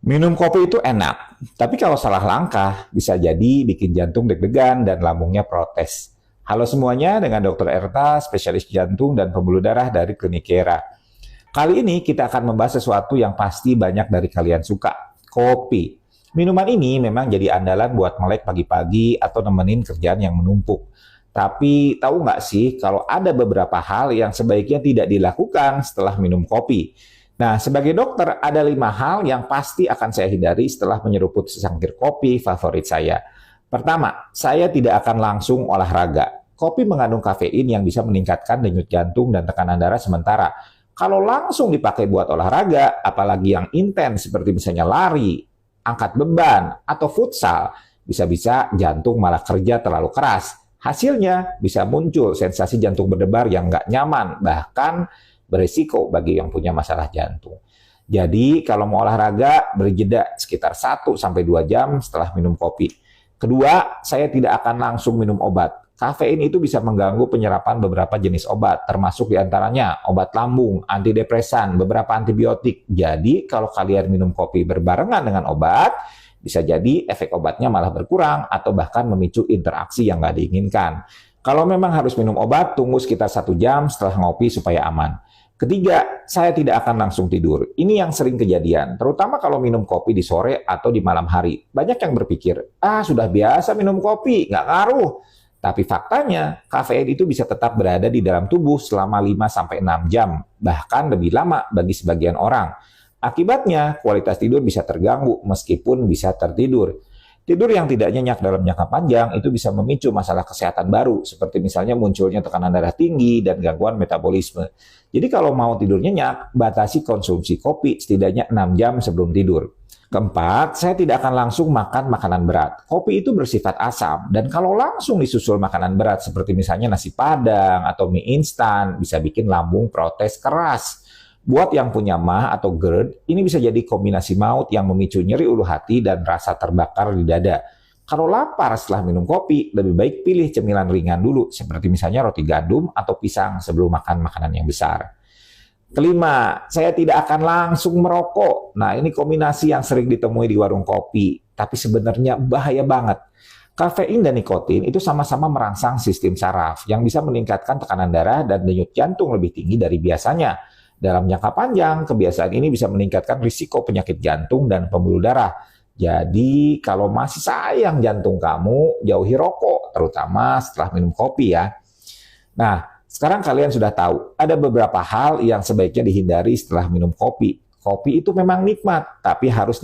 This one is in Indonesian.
Minum kopi itu enak, tapi kalau salah langkah bisa jadi bikin jantung deg-degan dan lambungnya protes. Halo semuanya, dengan Dr. Erta, spesialis jantung dan pembuluh darah dari Klinik Kera. Kali ini kita akan membahas sesuatu yang pasti banyak dari kalian suka, kopi. Minuman ini memang jadi andalan buat melek pagi-pagi atau nemenin kerjaan yang menumpuk. Tapi tahu nggak sih kalau ada beberapa hal yang sebaiknya tidak dilakukan setelah minum kopi? Nah, sebagai dokter, ada 5 hal yang pasti akan saya hindari setelah menyeruput secangkir kopi favorit saya. Pertama, saya tidak akan langsung olahraga. Kopi mengandung kafein yang bisa meningkatkan denyut jantung dan tekanan darah sementara. Kalau langsung dipakai buat olahraga, apalagi yang intens seperti misalnya lari, angkat beban, atau futsal, bisa-bisa jantung malah kerja terlalu keras. Hasilnya bisa muncul sensasi jantung berdebar yang nggak nyaman, bahkan berisiko bagi yang punya masalah jantung. Jadi kalau mau olahraga, beri jeda sekitar 1-2 jam setelah minum kopi. Kedua, saya tidak akan langsung minum obat. Kafein itu bisa mengganggu penyerapan beberapa jenis obat, termasuk diantaranya obat lambung, antidepresan, beberapa antibiotik. Jadi kalau kalian minum kopi berbarengan dengan obat, bisa jadi efek obatnya malah berkurang atau bahkan memicu interaksi yang nggak diinginkan. Kalau memang harus minum obat, tunggu sekitar 1 jam setelah ngopi supaya aman. Ketiga, saya tidak akan langsung tidur. Ini yang sering kejadian, terutama kalau minum kopi di sore atau di malam hari. Banyak yang berpikir, sudah biasa minum kopi, nggak ngaruh. Tapi faktanya, kafein itu bisa tetap berada di dalam tubuh selama 5-6 jam, bahkan lebih lama bagi sebagian orang. Akibatnya, kualitas tidur bisa terganggu meskipun bisa tertidur. Tidur yang tidak nyenyak dalam jangka panjang itu bisa memicu masalah kesehatan baru, seperti misalnya munculnya tekanan darah tinggi dan gangguan metabolisme. Jadi kalau mau tidur nyenyak, batasi konsumsi kopi setidaknya 6 jam sebelum tidur. Keempat, saya tidak akan langsung makan makanan berat. Kopi itu bersifat asam, dan kalau langsung disusul makanan berat seperti misalnya nasi padang atau mie instan, bisa bikin lambung protes keras. Buat yang punya MAH atau GERD, ini bisa jadi kombinasi maut yang memicu nyeri ulu hati dan rasa terbakar di dada. Kalau lapar setelah minum kopi, lebih baik pilih cemilan ringan dulu, seperti misalnya roti gandum atau pisang sebelum makan makanan yang besar. Kelima, saya tidak akan langsung merokok. Nah, ini kombinasi yang sering ditemui di warung kopi, tapi sebenarnya bahaya banget. Kafein dan nikotin itu sama-sama merangsang sistem saraf yang bisa meningkatkan tekanan darah dan denyut jantung lebih tinggi dari biasanya. Dalam jangka panjang, kebiasaan ini bisa meningkatkan risiko penyakit jantung dan pembuluh darah. Jadi, kalau masih sayang jantung kamu, jauhi rokok, terutama setelah minum kopi ya. Nah, sekarang kalian sudah tahu, ada beberapa hal yang sebaiknya dihindari setelah minum kopi. Kopi itu memang nikmat, tapi harus